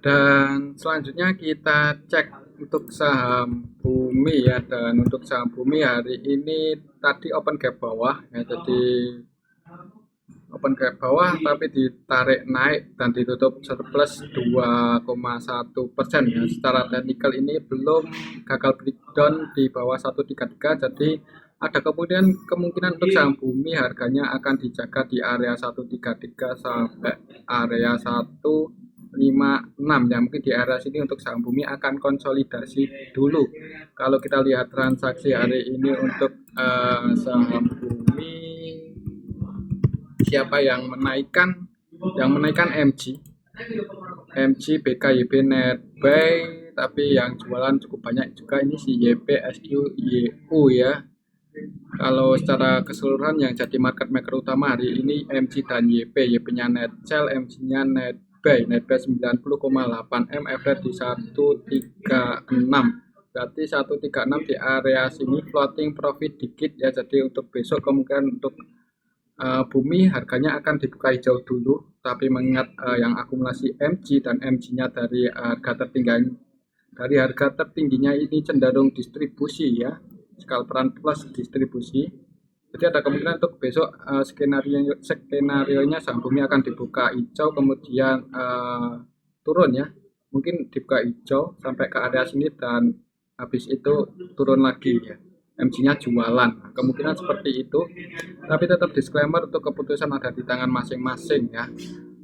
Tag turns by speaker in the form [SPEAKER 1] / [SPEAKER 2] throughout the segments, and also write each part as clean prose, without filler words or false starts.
[SPEAKER 1] Dan selanjutnya kita cek untuk saham Bumi ya, dan untuk saham Bumi hari ini tadi open gap bawah ya, jadi open gap bawah tapi ditarik naik dan ditutup surplus 2,1% ya. Secara teknikal ini belum gagal breakdown di bawah 133, jadi ada kemudian kemungkinan untuk saham Bumi harganya akan dijaga di area 133 sampai area 156 ya. Mungkin di area sini untuk saham Bumi akan konsolidasi dulu. Kalau kita lihat transaksi hari ini untuk saham Bumi, siapa yang menaikkan MG, BKYB, Netbuy, tapi yang jualan cukup banyak juga ini si YP, SQ, YU ya. Kalau secara keseluruhan yang jadi market maker utama hari ini MG dan YP nya Netcell, MG nya Netbuy 90,8 M, average di 136, berarti 136 di area sini floating profit dikit ya. Jadi untuk besok kemungkinan untuk Bumi harganya akan dibuka hijau dulu, tapi mengingat yang akumulasi MG dan MG-nya dari harga tertingginya ini cenderung distribusi ya, scalperan plus distribusi. Jadi ada kemungkinan untuk besok skenario-nya saham Bumi akan dibuka hijau kemudian turun ya, mungkin dibuka hijau sampai ke area sini dan habis itu turun lagi ya. MG-nya jualan, kemungkinan seperti itu, tapi tetap disclaimer untuk keputusan ada di tangan masing-masing ya.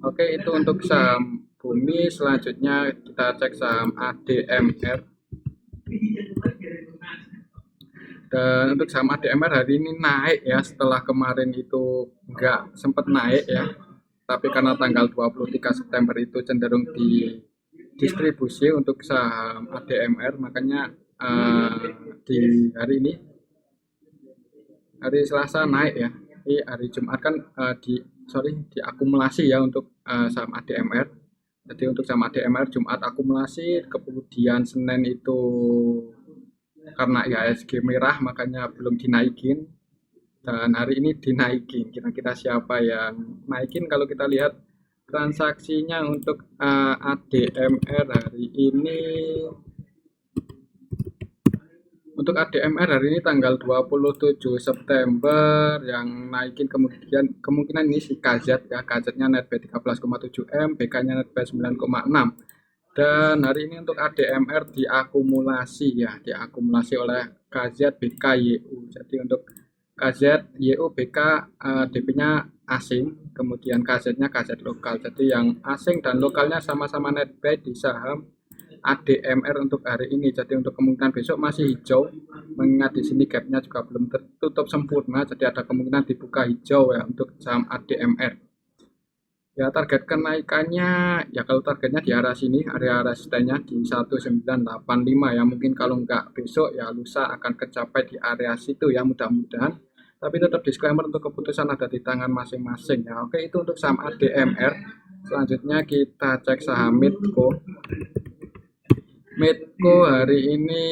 [SPEAKER 1] Oke, itu untuk saham Bumi. Selanjutnya kita cek saham ADMR. Dan untuk saham ADMR hari ini naik ya, setelah kemarin itu nggak sempat naik ya, tapi karena tanggal 23 September itu cenderung di distribusi untuk saham ADMR, makanya di hari ini, hari Selasa naik ya. Di hari Jumat kan diakumulasi ya untuk saham ADMR. Jadi untuk saham ADMR Jumat akumulasi, kemudian Senin itu karena IHSG merah makanya belum dinaikin, dan hari ini dinaikin. Kira-kira siapa yang naikin? Kalau kita lihat transaksinya untuk ADMR hari ini, untuk ADMR hari ini tanggal 27 September yang naikin kemungkinan ini si KZ ya, KZ-nya Netbuy 13,7 M, BK-nya Netbuy 9,6. Dan hari ini untuk ADMR diakumulasi ya, diakumulasi oleh KZ, BK, YU. Jadi untuk KZ, YU, BK DP-nya asing, kemudian KZ-nya KZ lokal. Jadi yang asing dan lokalnya sama-sama Netbuy di saham ADMR untuk hari ini. Jadi untuk kemungkinan besok masih hijau, mengingat di sini gapnya juga belum tertutup sempurna, jadi ada kemungkinan dibuka hijau ya untuk saham ADMR. Ya, target kenaikannya ya, kalau targetnya di arah sini, area resistennya di 1985 ya, mungkin kalau nggak besok ya lusa akan kecapai di area situ ya, mudah-mudahan. Tapi tetap disclaimer untuk keputusan ada di tangan masing-masing ya. Oke, itu untuk saham ADMR. Selanjutnya kita cek saham Midco. Midco hari ini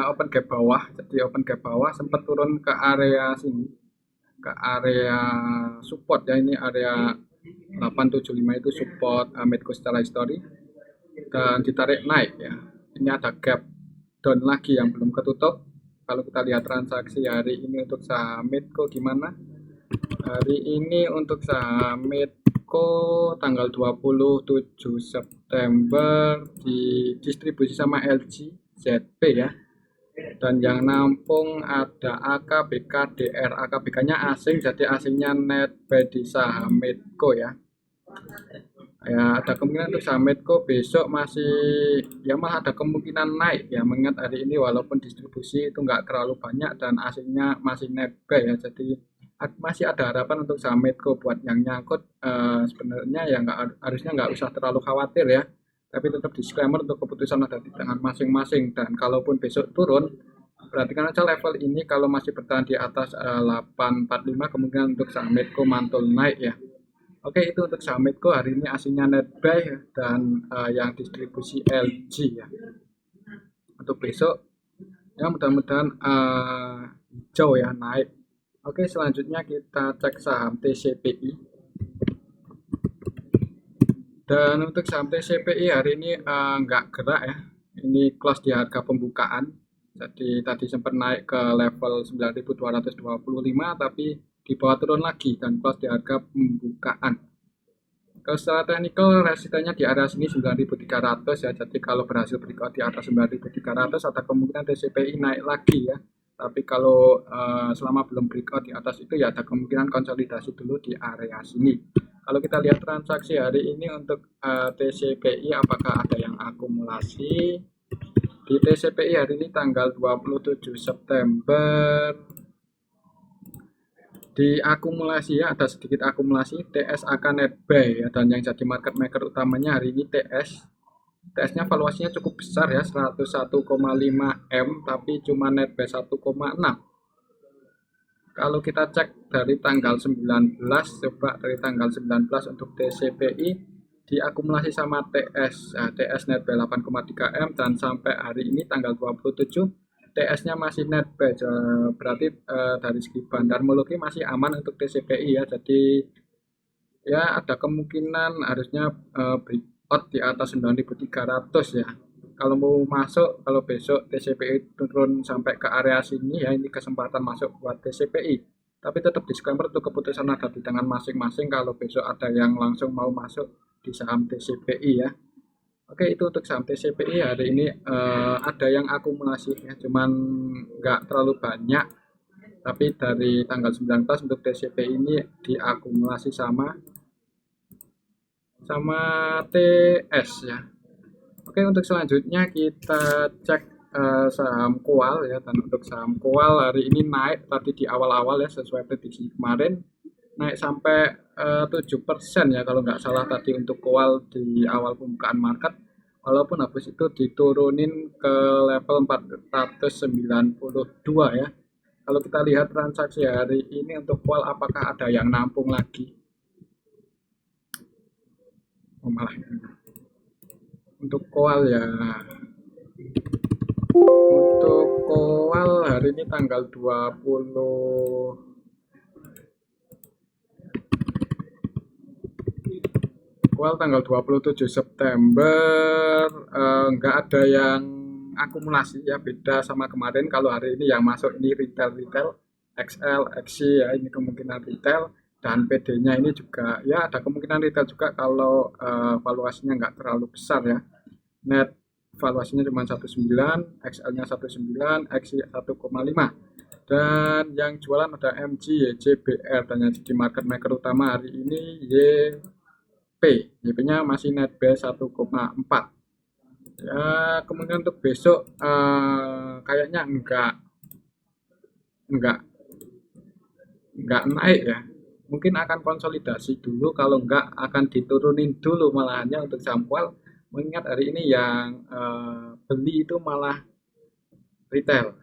[SPEAKER 1] open gap bawah, jadi open gap bawah sempat turun ke area sini, ke area support ya, ini area 875 itu support Midco secara histori, dan ditarik naik ya. Ini ada gap down lagi yang belum ketutup. Kalau kita lihat transaksi hari ini untuk saham Midco gimana? Hari ini untuk saham Midco tanggal 27 September didistribusi sama LG ZP ya. Dan yang nampung ada AKBK DR, AKBK-nya asing, jadi asingnya Netbuy di saham Midco ya. Ya, ada kemungkinan untuk saham Midco besok masih ya, malah ada kemungkinan naik ya, mengingat hari ini walaupun distribusi itu nggak terlalu banyak dan asingnya masih Netbuy ya, jadi masih ada harapan untuk saham Midco. Buat yang nyangkut sebenarnya ya harusnya nggak usah terlalu khawatir ya, tapi tetap disclaimer untuk keputusan ada di tangan masing-masing. Dan kalaupun besok turun, perhatikan aja level ini, kalau masih bertahan di atas 845 kemungkinan untuk saham Midco mantul naik ya. Oke, itu untuk saham Midco hari ini aslinya Netbuy dan yang distribusi LG ya. Untuk besok ya mudah-mudahan hijau ya, naik. Oke, selanjutnya kita cek saham TCPI. Dan untuk saham TCPI hari ini nggak gerak ya. Ini close di harga pembukaan. Jadi tadi sempat naik ke level 9.225 tapi di bawah turun lagi dan close di harga pembukaan. Kalau secara teknikal resistennya di area sini 9.300 ya. Jadi kalau berhasil breakout di atas 9.300 ada kemungkinan TCPI naik lagi ya. Tapi kalau selama belum breakout di atas itu ya ada kemungkinan konsolidasi dulu di area sini. Kalau kita lihat transaksi hari ini untuk TCPI apakah ada yang akumulasi? Di TCPI hari ini tanggal 27 September di akumulasi ya, ada sedikit akumulasi. TS akan net buy ya, dan yang jadi market maker utamanya hari ini TS. TS-nya valuasinya cukup besar ya, 101,5 M tapi cuma net buy 1,6. Kalau kita cek dari tanggal 19, coba dari tanggal 19 untuk TCPI diakumulasi sama TS. Nah, TS net buy 8,3 M dan sampai hari ini tanggal 27 TS-nya masih net buy, berarti dari segi bandarmologi masih aman untuk TCPI ya. Jadi ya ada kemungkinan harusnya breakout di atas 9.300 ya. Kalau mau masuk, kalau besok TCPI turun sampai ke area sini ya, ini kesempatan masuk buat TCPI. Tapi tetap disclaimer, untuk keputusan ada di tangan masing-masing. Kalau besok ada yang langsung mau masuk di saham TCPI ya. Oke, itu untuk saham TCPI hari ini ada yang akumulasi ya, cuman nggak terlalu banyak. Tapi dari tanggal 19 untuk TCPI ini diakumulasi sama TS ya. Oke, untuk selanjutnya kita cek saham Koal ya. Dan untuk saham Koal hari ini naik tadi di awal-awal ya, sesuai prediksi kemarin naik sampai 7% ya kalau nggak salah tadi untuk Koal di awal pembukaan market, walaupun habis itu diturunin ke level 492 ya. Kalau kita lihat transaksi hari ini untuk Koal apakah ada yang nampung lagi? Oh, malah untuk Koal ya. Untuk Koal hari ini tanggal 20 tanggal 27 September nggak ada yang akumulasi ya, beda sama kemarin. Kalau hari ini yang masuk ini retail XL, XC ya, ini kemungkinan retail, dan PD-nya ini juga ya ada kemungkinan retail juga kalau valuasinya nggak terlalu besar ya. Net valuasinya cuma 19, XL-nya 19, XC 1,5. Dan yang jualan ada MG, YJBR, dan yang jadi market maker utama hari ini YP-nya masih net buy 1,4 ya. Kemudian untuk besok kayaknya enggak naik ya, mungkin akan konsolidasi dulu, kalau enggak akan diturunin dulu malahannya untuk saham Koal, mengingat hari ini yang beli itu malah retail.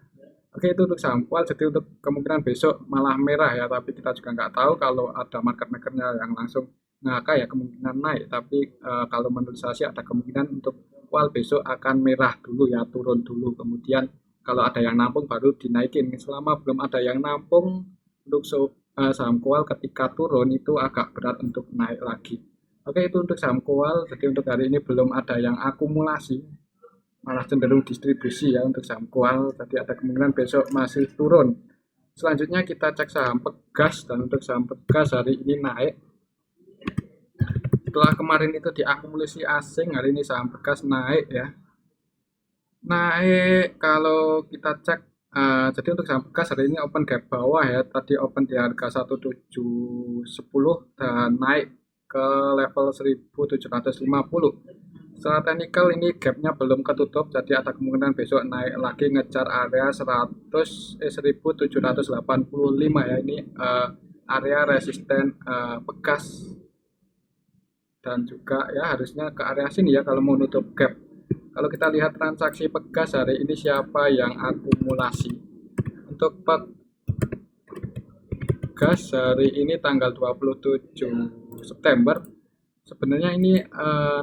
[SPEAKER 1] Oke, itu untuk saham Koal. Jadi untuk kemungkinan besok malah merah ya, tapi kita juga nggak tahu. Kalau ada market makernya yang langsung ngaka ya kemungkinan naik, tapi kalau menurut saya sih ada kemungkinan untuk Koal besok akan merah dulu ya, turun dulu, kemudian kalau ada yang nampung baru dinaikin. Selama belum ada yang nampung untuk saham Koal, ketika turun itu agak berat untuk naik lagi. Oke, itu untuk saham Koal. Jadi untuk hari ini belum ada yang akumulasi, malah cenderung distribusi ya untuk saham Koal. Jadi ada kemungkinan besok masih turun. Selanjutnya kita cek saham Pegas, dan untuk saham Pegas hari ini naik. Setelah kemarin itu diakumulasi asing, hari ini saham Pegas naik ya. Naik kalau kita cek, jadi untuk saham Pegas hari ini open gap bawah ya. Tadi open di harga 1710 dan naik ke level 1750. Secara teknikal ini gapnya belum ketutup, jadi ada kemungkinan besok naik lagi ngejar area 1785 ya. Ini area resisten Pegas, dan juga ya harusnya ke area sini ya kalau mau nutup gap. Kalau kita lihat transaksi Pegas hari ini siapa yang akumulasi. Untuk Pegas hari ini tanggal 27 September, sebenarnya ini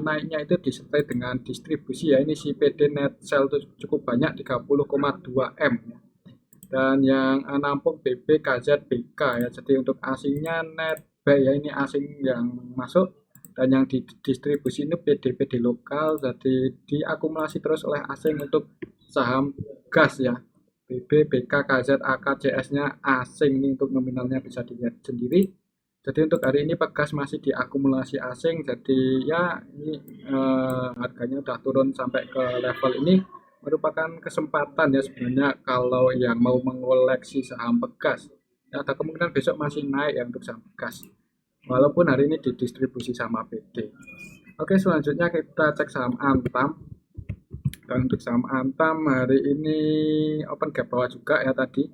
[SPEAKER 1] naiknya itu disertai dengan distribusi ya. Ini si PD net sell cukup banyak, 30,2 M ya. Dan yang nampung BB, KZ, BK ya. Jadi untuk asingnya net buy ya, ini asing yang masuk dan yang didistribusi ini PD lokal, jadi diakumulasi terus oleh asing untuk saham gas ya. BB, BK, KZ, AK, CS-nya asing ini untuk nominalnya bisa dilihat sendiri. Jadi untuk hari ini Pegas masih diakumulasi asing, jadi ya ini harganya udah turun sampai ke level ini, merupakan kesempatan ya sebenarnya kalau yang mau mengoleksi saham Pegas. Ya, ada kemungkinan besok masih naik ya untuk saham Pegas, walaupun hari ini didistribusi sama PD. Oke, selanjutnya kita cek saham Antam. Dan untuk saham Antam hari ini open gap bawah juga ya tadi.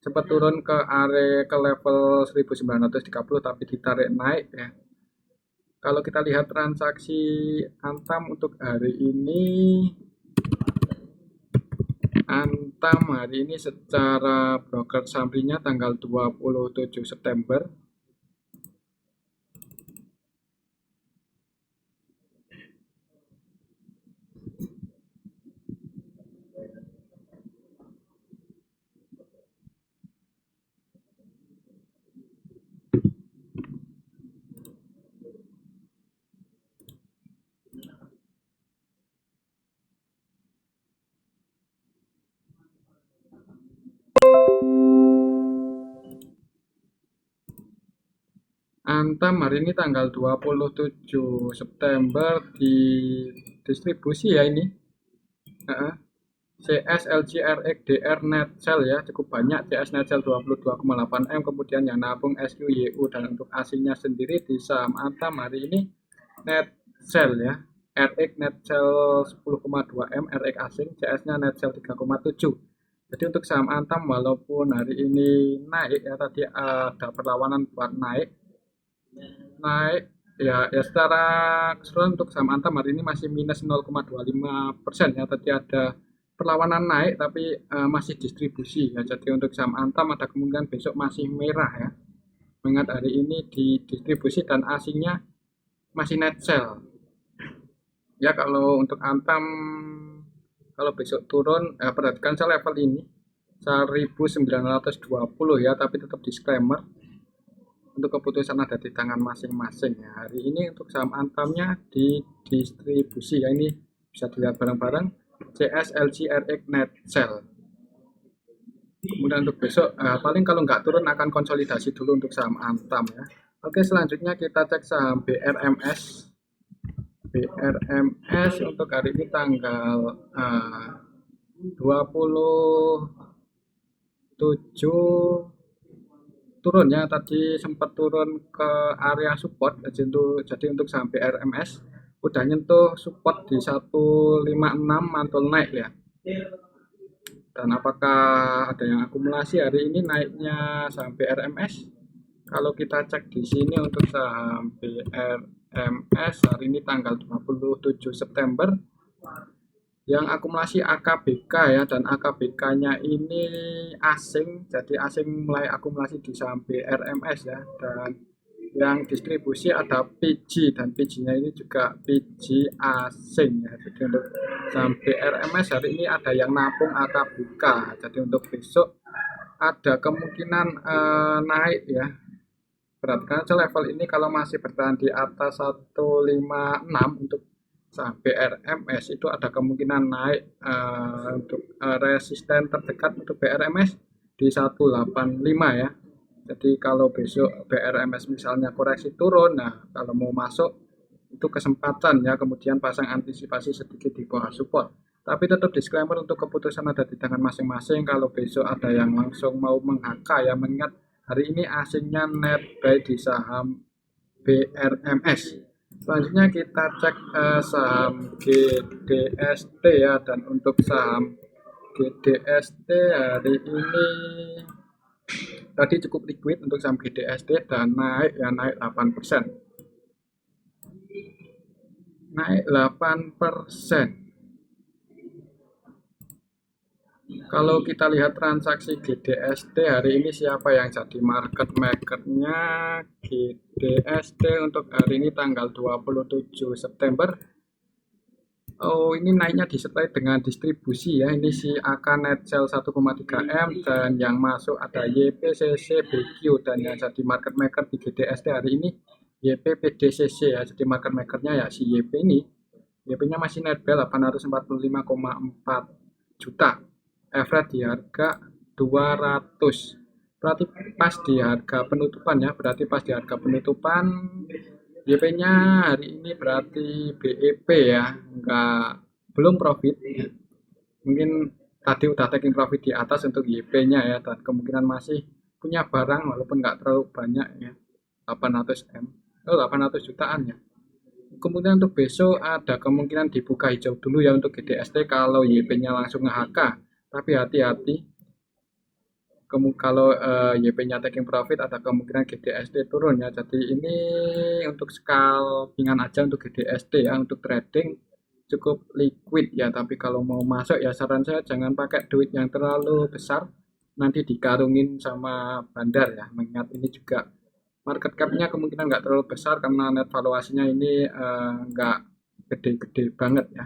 [SPEAKER 1] Sempat turun ke area ke level 1930 tapi ditarik naik ya. Kalau kita lihat transaksi Antam untuk hari ini, Antam hari ini secara broker summary-nya tanggal 27 September. Antam hari ini tanggal 27 September di distribusi ya ini. CS, LG, RX, DR, net sell ya cukup banyak. CS net sell 22,8 M, kemudian yang nabung SQ, YU, dan untuk asingnya sendiri di saham Antam hari ini net sell ya. RX net sell 10,2 M, RX asing, CS-nya net sell 3,7. Jadi untuk saham Antam walaupun hari ini naik ya, tadi ada perlawanan buat naik ya secara keseluruhan untuk saham Antam hari ini masih minus 0,25% ya, tadi ada perlawanan naik tapi masih distribusi ya. Jadi untuk saham Antam ada kemungkinan besok masih merah ya, mengingat hari ini di distribusi dan asingnya masih net sell ya. Kalau untuk Antam kalau besok turun perhatikan saya level ini 1920 ya, tapi tetap disclaimer untuk keputusan ada di tangan masing-masing ya. Hari ini untuk saham Antamnya di distribusi ya, ini bisa dilihat bareng-bareng CS, LG, RX net sell. Kemudian untuk besok paling kalau nggak turun akan konsolidasi dulu untuk saham Antam ya. Oke, selanjutnya kita cek saham BRMS. BRMS untuk hari ini tanggal 27 turun ya, tadi sempat turun ke area support. Jadi untuk saham BRMS udah nyentuh support di 156 mantul naik ya. Dan apakah ada yang akumulasi hari ini naiknya saham BRMS? Kalau kita cek di sini untuk saham BRMS hari ini tanggal 27 September, yang akumulasi AKBK ya, dan AKBK-nya ini asing, jadi asing mulai akumulasi di saham BRMS ya. Dan yang distribusi ada PG, dan PG-nya ini juga PG asing ya. Jadi untuk saham BRMS hari ini ada yang nabung AKBK, jadi untuk besok ada kemungkinan naik ya. Perhatikan aja level ini kalau masih bertahan di atas 156 untuk saham BRMS itu ada kemungkinan naik untuk resisten terdekat untuk BRMS di 185 ya. Jadi kalau besok BRMS misalnya koreksi turun, nah kalau mau masuk itu kesempatan ya, kemudian pasang antisipasi sedikit di bawah support. Tapi tetap disclaimer untuk keputusan ada di tangan masing-masing. Kalau besok ada yang langsung mau meng-HK ya, mengingat hari ini asingnya net buy di saham BRMS. Selanjutnya kita cek saham GDST ya, dan untuk saham GDST hari ini tadi cukup liquid untuk saham GDST dan naik ya, naik 8%. Naik 8%. Kalau kita lihat transaksi GDST hari ini siapa yang jadi market makernya? GDST untuk hari ini tanggal 27 September. Oh, ini naiknya disertai dengan distribusi ya. Ini si AK net sell 1,3 M, dan yang masuk ada YPCC, BQ, dan yang jadi market maker di GDST hari ini YP PDCC ya, jadi market makernya ya si YP ini. YP-nya masih net buy 845,4 juta, average di harga 200. Berarti pas di harga penutupan ya, berarti pas di harga penutupan YP-nya hari ini berarti BEP ya, enggak, belum profit. Mungkin tadi udah taking profit di atas untuk YP-nya ya, dan kemungkinan masih punya barang walaupun nggak terlalu banyak ya, 800 M, 800 jutaan ya. Kemudian untuk besok ada kemungkinan dibuka hijau dulu ya untuk GDST kalau YP-nya langsung nge-HK. Tapi hati-hati, kalau YP-nya taking profit ada kemungkinan GDST turun ya. Jadi ini untuk scalpingan aja untuk GDST ya, untuk trading cukup liquid ya. Tapi kalau mau masuk ya saran saya jangan pakai duit yang terlalu besar, nanti dikarungin sama bandar ya. Mengingat ini juga market cap-nya kemungkinan nggak terlalu besar karena net valuasinya ini nggak gede-gede banget ya.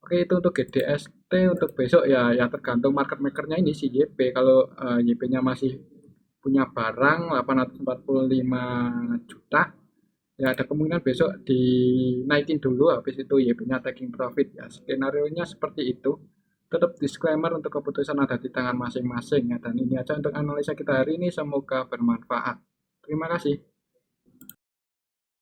[SPEAKER 1] Oke, itu untuk GDST untuk besok ya, ya tergantung market makernya ini si YP. Kalau YP-nya masih punya barang 845 juta, ya ada kemungkinan besok dinaikin dulu, habis itu YP-nya taking profit ya. Skenario-nya seperti itu. Tetap disclaimer untuk keputusan ada di tangan masing-masing ya. Dan ini aja untuk analisa kita hari ini, semoga bermanfaat. Terima kasih.